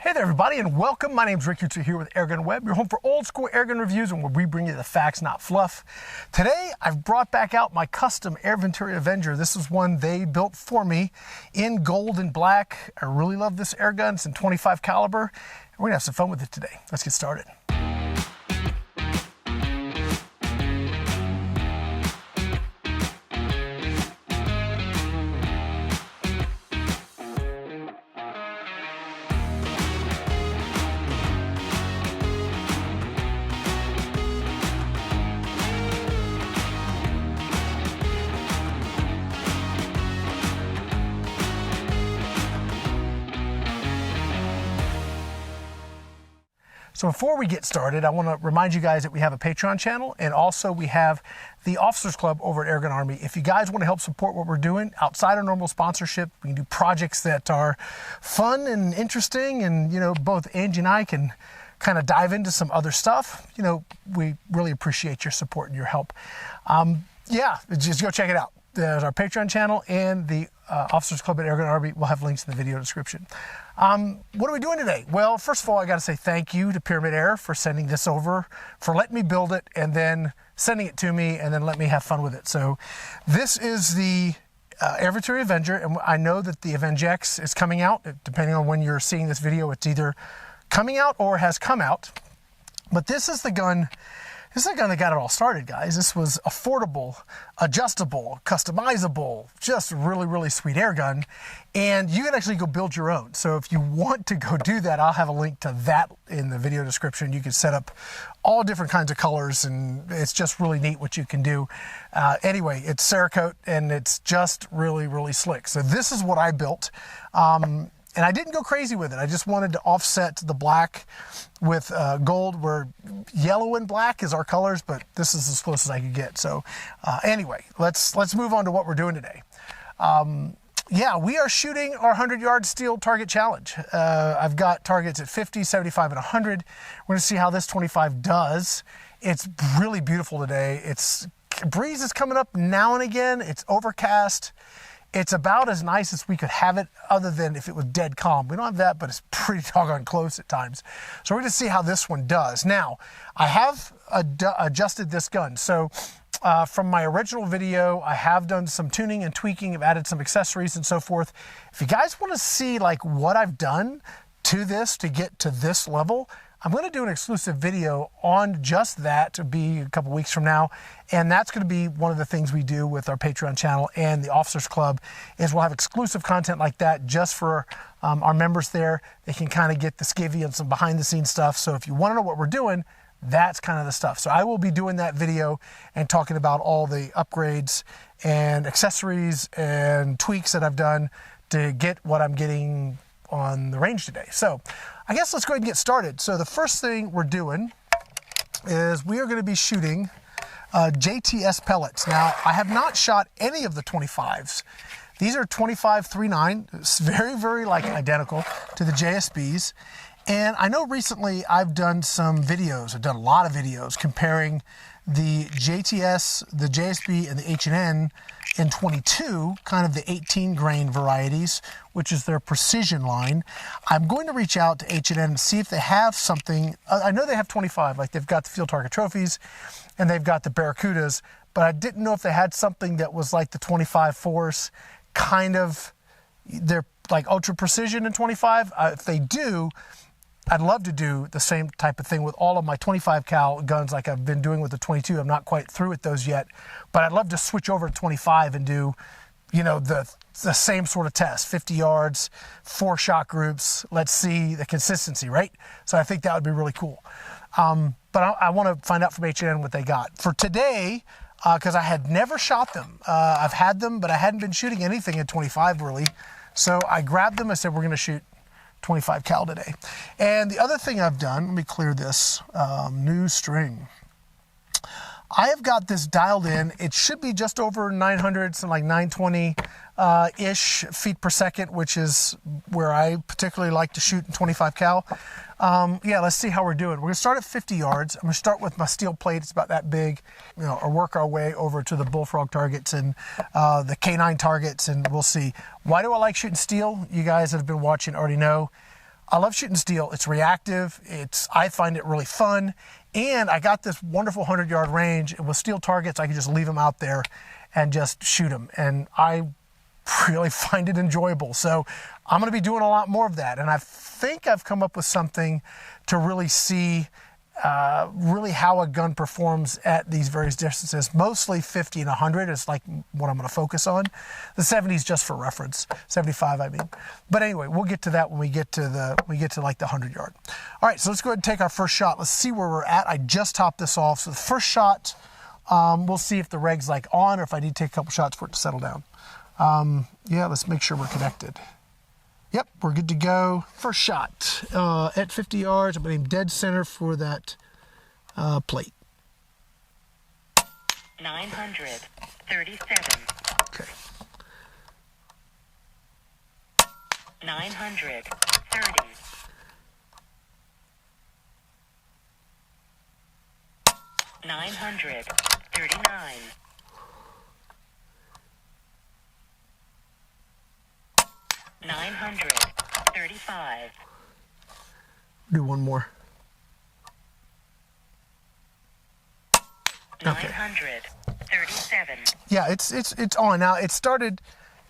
Hey there everybody and welcome. My name's Rick here with Airgunweb, your home for old school airgun reviews and where we bring you the facts, not fluff. Today I've brought back out my custom Air Venturi Avenger. This is one they built for me in gold and black. I really love this airgun. It's in 25 caliber. We're gonna have some fun with it today. Let's get started. So before we get started, I want to remind you guys that we have a Patreon channel and also we have the Officers Club over at Airgun Army. If you guys want to help support what we're doing outside of normal sponsorship, we can do projects that are fun and interesting, and both Angie and I can kind of dive into some other stuff. We really appreciate your support and your help. Yeah, just go check it out. There's our Patreon channel and the Officers Club at Airgun Army. We'll have links in the video description. What are we doing today? Well, first of all, I got to say thank you to PyramydAir for sending this over, for letting me build it and then sending it to me and then let me have fun with it. So this is the Air Venturi Avenger, and I know that the Avenge X is coming out. Depending on when you're seeing this video, it's either coming out or has come out. But this is the gun. This is the gun that got it all started, guys. This was affordable, adjustable, customizable, just really, really sweet air gun. And you can actually go build your own. So if you want to go do that, I'll have a link to that in the video description. You can set up all different kinds of colors, and it's just really neat what you can do. Anyway, it's Cerakote, and it's just really, really slick. So this is what I built. And I didn't go crazy with it. I just wanted to offset the black with gold, where yellow and black is our colors, but this is as close as I could get. So anyway, let's move on to what we're doing today. Yeah, we are shooting our 100-yard steel target challenge. I've got targets at 50, 75, and 100. We're gonna see how this 25 does. It's really beautiful today. Breeze is coming up now and again. It's overcast. It's about as nice as we could have it, other than if it was dead calm. We don't have that, but it's pretty doggone close at times. So we're gonna see how this one does. Now, I have adjusted this gun. So from my original video, I have done some tuning and tweaking. I've added some accessories and so forth. If you guys wanna see like what I've done to this to get to this level, I'm going to do an exclusive video on just that. To be a couple weeks from now, and that's going to be one of the things we do with our Patreon channel and the Officers Club, is we'll have exclusive content like that just for our members there. They can kind of get the skivvy and some behind the scenes stuff. So if you want to know what we're doing, that's kind of the stuff. So I will be doing that video and talking about all the upgrades and accessories and tweaks that I've done to get what I'm getting on the range today. So I guess let's go ahead and get started. So the first thing we're doing is we are going to be shooting JTS pellets. Now, I have not shot any of the 25s. These are 25-39. It's very, very like identical to the JSBs. And I know recently I've done some videos. I've done a lot of videos comparing the JTS, the JSB, and the H&N in 22, kind of the 18 grain varieties, which is their precision line. I'm going to reach out to H&N and see if they have something. I know they have 25, like they've got the Field Target Trophies and they've got the Barracudas, but I didn't know if they had something that was like the 25 Force, kind of, they're like ultra precision in 25. If they do, I'd love to do the same type of thing with all of my 25 cal guns like I've been doing with the 22. I'm not quite through with those yet, but I'd love to switch over to 25 and do, the same sort of test, 50 yards, 4 shot groups. Let's see the consistency, right? So I think that would be really cool. But I want to find out from H&N what they got. For today, because I had never shot them. I've had them, but I hadn't been shooting anything at 25 really. So I grabbed them. I said, we're going to shoot 25 cal today. And the other thing I've done, let me clear this, new string. I have got this dialed in. It should be just over 900, something like 920-ish feet per second, which is where I particularly like to shoot in 25 cal. Yeah, let's see how we're doing. We're gonna start at 50 yards. I'm gonna start with my steel plate. It's about that big, or work our way over to the bullfrog targets and the K9 targets, and we'll see. Why do I like shooting steel? You guys that have been watching already know. I love shooting steel. It's reactive. I find it really fun. And I got this wonderful 100-yard range. And with steel targets, I can just leave them out there and just shoot them. And I really find it enjoyable. So I'm going to be doing a lot more of that. And I think I've come up with something to really see really how a gun performs at these various distances. Mostly 50 and 100 is like what I'm going to focus on. The 70 is just for reference, 75 I mean. But anyway, we'll get to that when we get to like the 100-yard. All right, so let's go ahead and take our first shot. Let's see where we're at. I just topped this off. So the first shot, we'll see if the reg's like on or if I need to take a couple shots for it to settle down. Yeah, let's make sure we're connected. Yep, we're good to go. First shot at 50 yards. I'm going to aim dead center for that plate. 937. Okay. 930. 939. 935. Do one more. Okay. 937. Yeah, it's on now. It started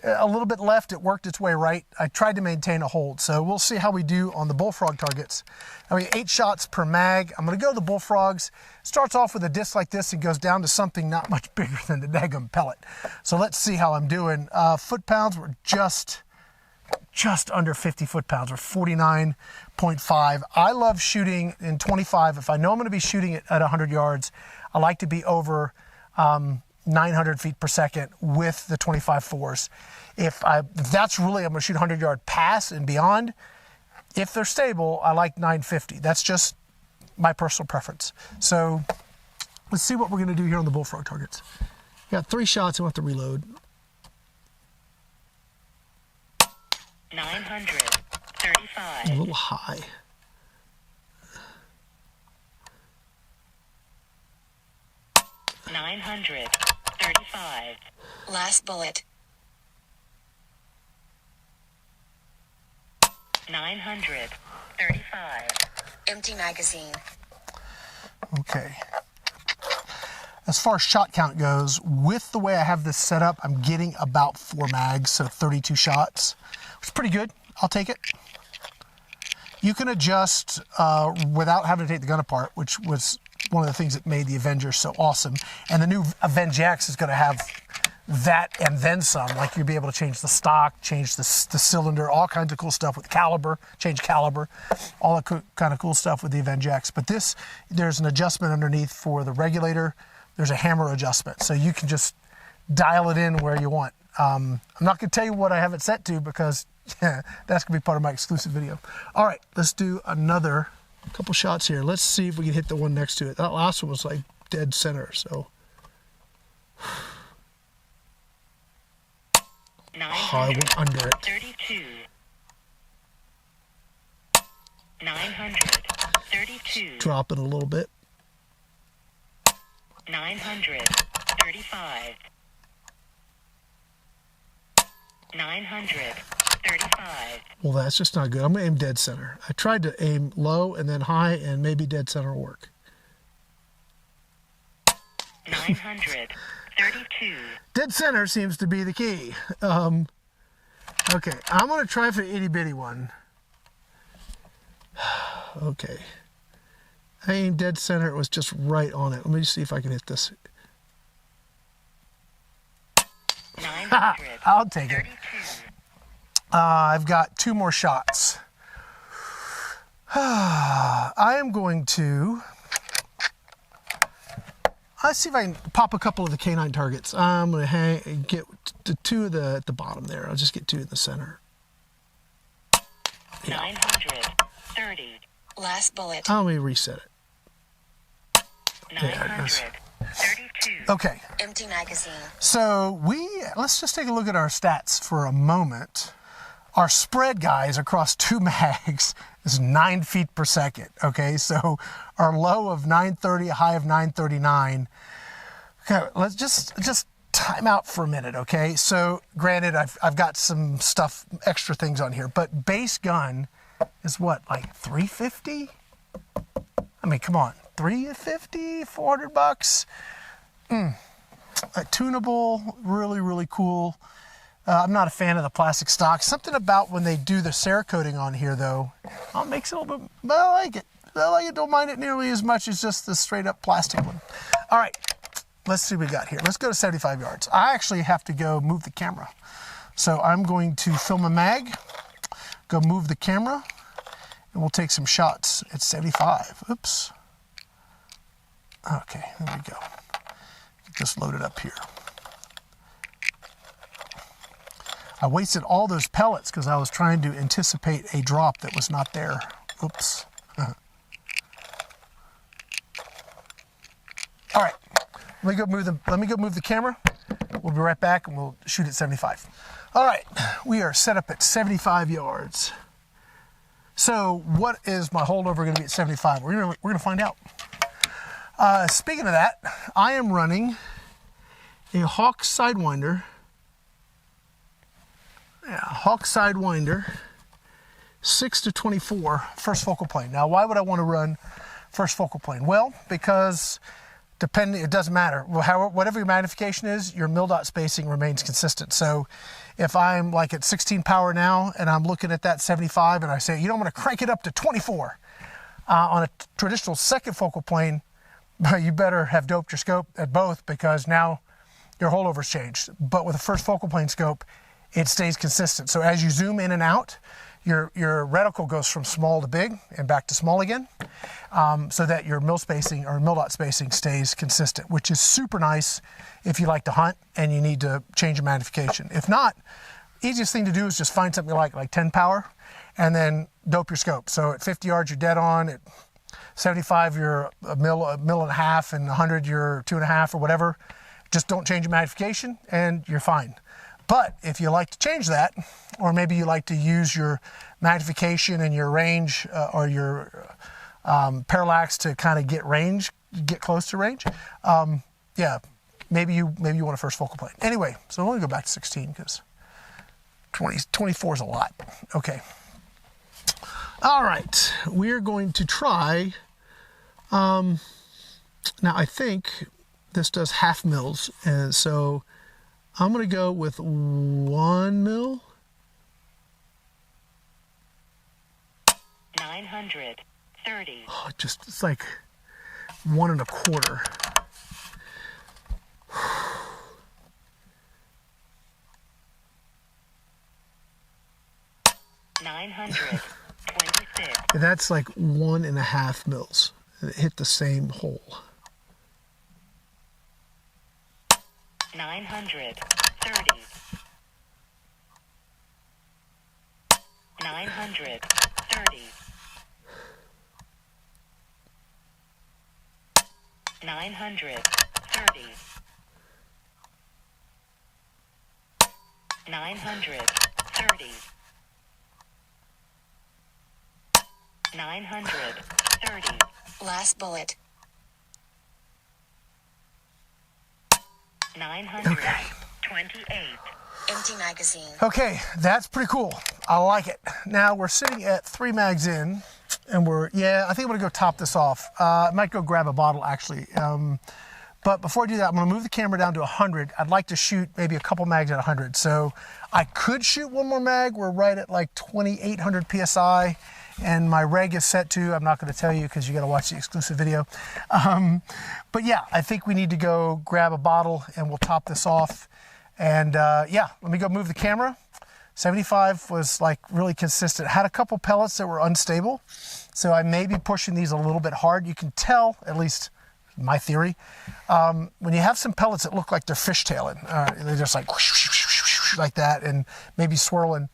a little bit left. It worked its way right. I tried to maintain a hold, so we'll see how we do on the bullfrog targets. I mean, 8 shots per mag. I'm going to go to the bullfrogs. Starts off with a disc like this and goes down to something not much bigger than the daggum pellet. So let's see how I'm doing. Foot pounds were just under 50 foot-pounds, or 49.5. I love shooting in 25. If I know I'm going to be shooting it at 100 yards, I like to be over 900 feet per second with the 25-4s. If that's really, I'm going to shoot 100-yard pass and beyond. If they're stable, I like 950. That's just my personal preference. So let's see what we're going to do here on the bullfrog targets. Got 3 shots. I want to reload. 935. A little high. 935. Last bullet. 935. Empty magazine. Okay. As far as shot count goes, with the way I have this set up, I'm getting about 4 mags, so 32 shots. It's pretty good. I'll take it. You can adjust without having to take the gun apart, which was one of the things that made the Avenger so awesome. And the new AvengeX is going to have that and then some. Like you'll be able to change the stock, change the cylinder, all kinds of cool stuff with caliber, change caliber, all the kind of cool stuff with the AvengeX. But this, there's an adjustment underneath for the regulator. There's a hammer adjustment, so you can just dial it in where you want. I'm not going to tell you what I have it set to because that's going to be part of my exclusive video. All right, let's do another couple shots here. Let's see if we can hit the one next to it. That last one was like dead center, so. I went under it. 32. 932. Drop it a little bit. 935. 935. Well, that's just not good. I'm going to aim dead center. I tried to aim low and then high, and maybe dead center will work. 932. Dead center seems to be the key. Okay, I'm going to try for the itty-bitty one. Okay. I aimed dead center. It was just right on it. Let me see if I can hit this. 900. I'll take it. I've got 2 more shots. I am going to... Let's see if I can pop a couple of the canine targets. I'm going to get the 2 at the bottom there. I'll just get 2 in the center. Yeah. 930. Last bullet. Let me reset it. 932. Okay. Empty magazine. So let's just take a look at our stats for a moment. Our spread, guys, across 2 mags is 9 feet per second. Okay, so our low of 930, a high of 939. Okay, let's just time out for a minute. Okay, so granted, I've got some stuff, extra things on here, but base gun is what, like 350? I mean, come on, 350, 400 bucks. Tunable, really, really cool. I'm not a fan of the plastic stock. Something about when they do the Cerakoting on here, though, makes it a little bit, but I like it. I like it, don't mind it nearly as much as just the straight up plastic one. All right, let's see what we got here. Let's go to 75 yards. I actually have to go move the camera. So I'm going to film a mag, go move the camera, and we'll take some shots at 75. Oops. Okay, there we go. Get this loaded up here. I wasted all those pellets because I was trying to anticipate a drop that was not there. Oops. All right, let me go move the camera. We'll be right back and we'll shoot at 75. All right, we are set up at 75 yards. So what is my holdover going to be at 75? We're gonna find out. Speaking of that, I am running a Hawk Sidewinder. Yeah, Hawk Sidewinder 6-24 first focal plane. Now, why would I want to run first focal plane? Well, because it doesn't matter. Whatever your magnification is, your mil-dot spacing remains consistent. So if I'm like at 16 power now and I'm looking at that 75 and I say, you know, I'm going to crank it up to 24 on a traditional second focal plane, you better have doped your scope at both because now your holdover's changed. But with a first focal plane scope, it stays consistent. So as you zoom in and out, your reticle goes from small to big and back to small again, so that your mil spacing or mil-dot spacing stays consistent, which is super nice if you like to hunt and you need to change your magnification. If not, easiest thing to do is just find something like 10 power and then dope your scope. So at 50 yards, you're dead on. At 75, you're a mil and a half, and 100, you're 2.5 or whatever. Just don't change your magnification and you're fine. But if you like to change that, or maybe you like to use your magnification and your range or your parallax to kind of get close to range, yeah, maybe you want a first focal plane. Anyway, so let me go back to 16 because 24 is a lot. Okay. All right, we're going to try. Now I think this does half mils, and so I'm going to go with 1 mil. 930. Oh, it's like 1 1/4. $926. That's like 1.5 mils. It hit the same hole. 930. 930. 930. 930. 930. Last bullet. 928. Empty magazine. Okay, that's pretty cool. I like it. Now we're sitting at 3 mags in, and I think I'm gonna go top this off. I might go grab a bottle actually. But before I do that, I'm gonna move the camera down to 100. I'd like to shoot maybe a couple mags at 100. So I could shoot one more mag. We're right at like 2,800 PSI. And my reg is set to, I'm not going to tell you because you got to watch the exclusive video. But yeah, I think we need to go grab a bottle and we'll top this off. And yeah, let me go move the camera. 75 was like really consistent. Had a couple pellets that were unstable. So I may be pushing these a little bit hard. You can tell, at least my theory, when you have some pellets that look like they're fishtailing, they're just like that and maybe swirling.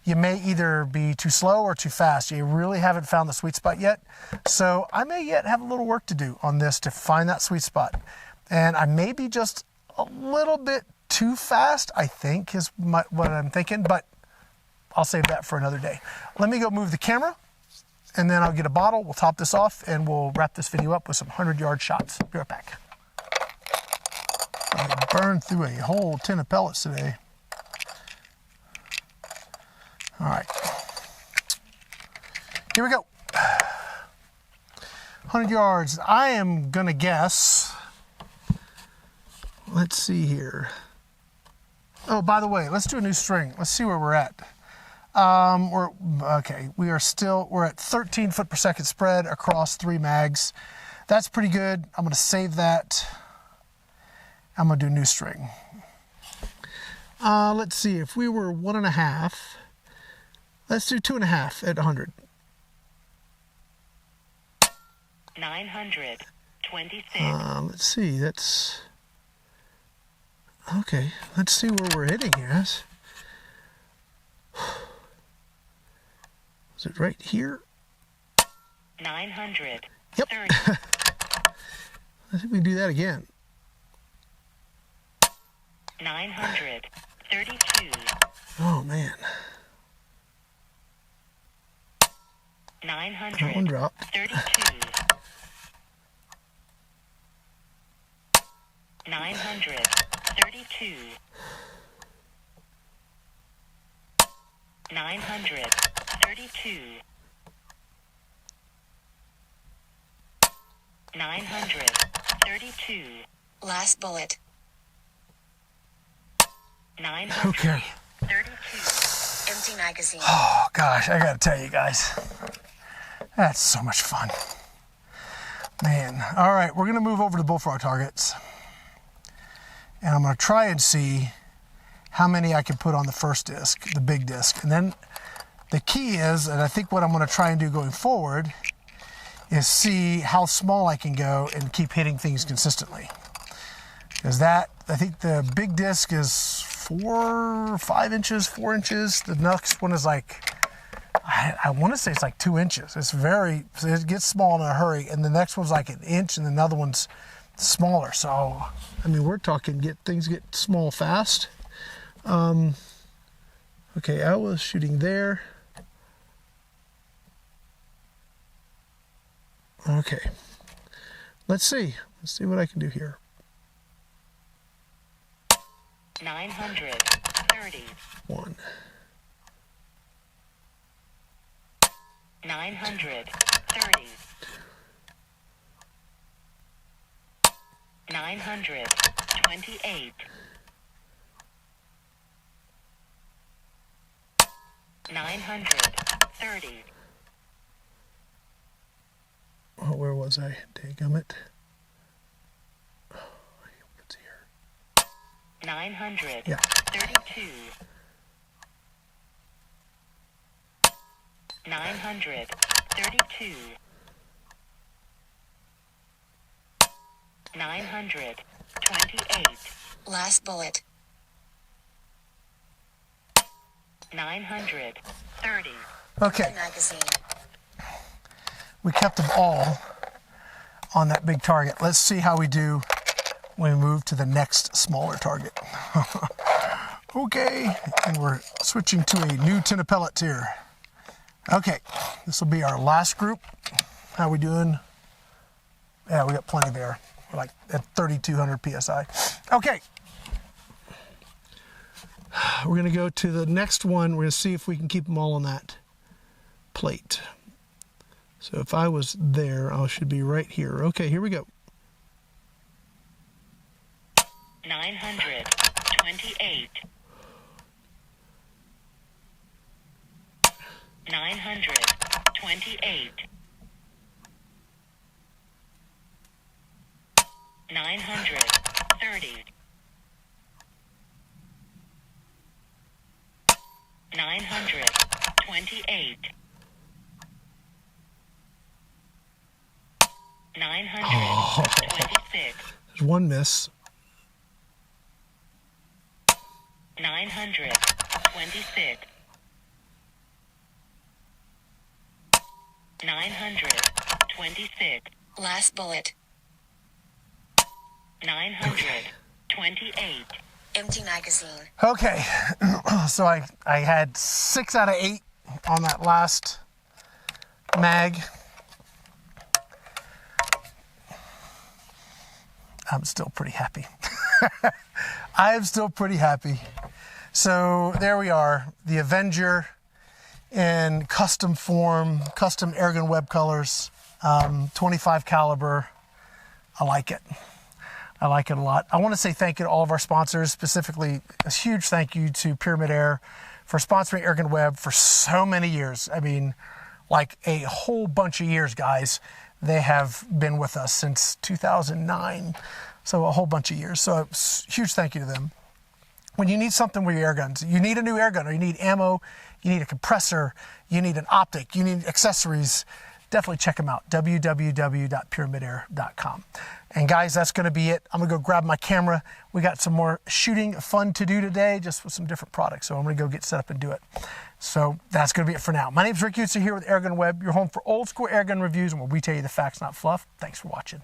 You may either be too slow or too fast. You really haven't found the sweet spot yet. So I may yet have a little work to do on this to find that sweet spot. And I may be just a little bit too fast, I think, is what I'm thinking, but I'll save that for another day. Let me go move the camera, and then I'll get a bottle, we'll top this off, and we'll wrap this video up with some 100-yard shots. Be right back. I burned through a whole tin of pellets today. All right. Here we go. 100 yards. I am gonna guess. Let's see here. Oh, by the way, let's do a new string. Let's see where we're at. We're at 13 foot per second spread across 3 mags. That's pretty good. I'm gonna save that. I'm gonna do a new string. Let's see, if we were 1.5, let's do 2.5 at 100. 926. Let's see, that's, okay, let's see where we're hitting here. Is it right here? 900. Yep. 30. I think we do that again. 932. Oh man. That one dropped. 932. 932. 932. 932. Last bullet. 932. Okay. Empty magazine. Oh gosh, I gotta tell you guys, that's so much fun. Man, all right, we're gonna move over to bullfrog targets. And I'm gonna try and see how many I can put on the first disc, the big disc. And then the key is, and I think what I'm gonna try and do going forward, is see how small I can go and keep hitting things consistently. Because that, I think the big disc is 4 inches. The next one is like, I want to say it's like 2 inches. It gets small in a hurry. And the next one's like 1 inch and another one's smaller. So, I mean, we're talking things get small fast. Okay, I was shooting there. Okay, let's see what I can do here. 930. 1. 930. 928. 930. Oh, where was I? Dadgummit. Oh, what's here? 932. Yeah. 932. 928. Last bullet. 930. Okay, Magazine. we kept them all on that big target. Let's see how we do when we move to the next smaller target. Okay, and we're switching to a new tin of pellets here. Okay, this will be our last group. How we doing? Yeah, we got plenty there. We're like at 3,200 PSI. Okay. We're gonna go to the next one. We're gonna see if we can keep them all on that plate. So if I was there, I should be right here. Okay, here we go. 928. 928. 930. 928. 926. There's one miss. 926. 926. Last bullet. 928. Empty magazine. Okay, so I had 6 out of 8 on that last mag. I'm still pretty happy. I am still pretty happy. So there we are, the Avenger in custom form, custom Airgunweb colors, 25 caliber. I like it. I like it a lot. I want to say thank you to all of our sponsors, specifically a huge thank you to PyramydAir for sponsoring Airgunweb for so many years. I mean, like a whole bunch of years, guys. They have been with us since 2009, so a whole bunch of years. So huge thank you to them. When you need something with your air guns, you need a new air gun, or you need ammo, you need a compressor, you need an optic, you need accessories, definitely check them out, www.PyramydAir.com. And guys, that's going to be it. I'm going to go grab my camera. We got some more shooting fun to do today, just with some different products. So I'm going to go get set up and do it. So that's going to be it for now. My name's Rick Utzer here with Airgunweb, your home for old school airgun reviews, and where we tell you the facts, not fluff. Thanks for watching.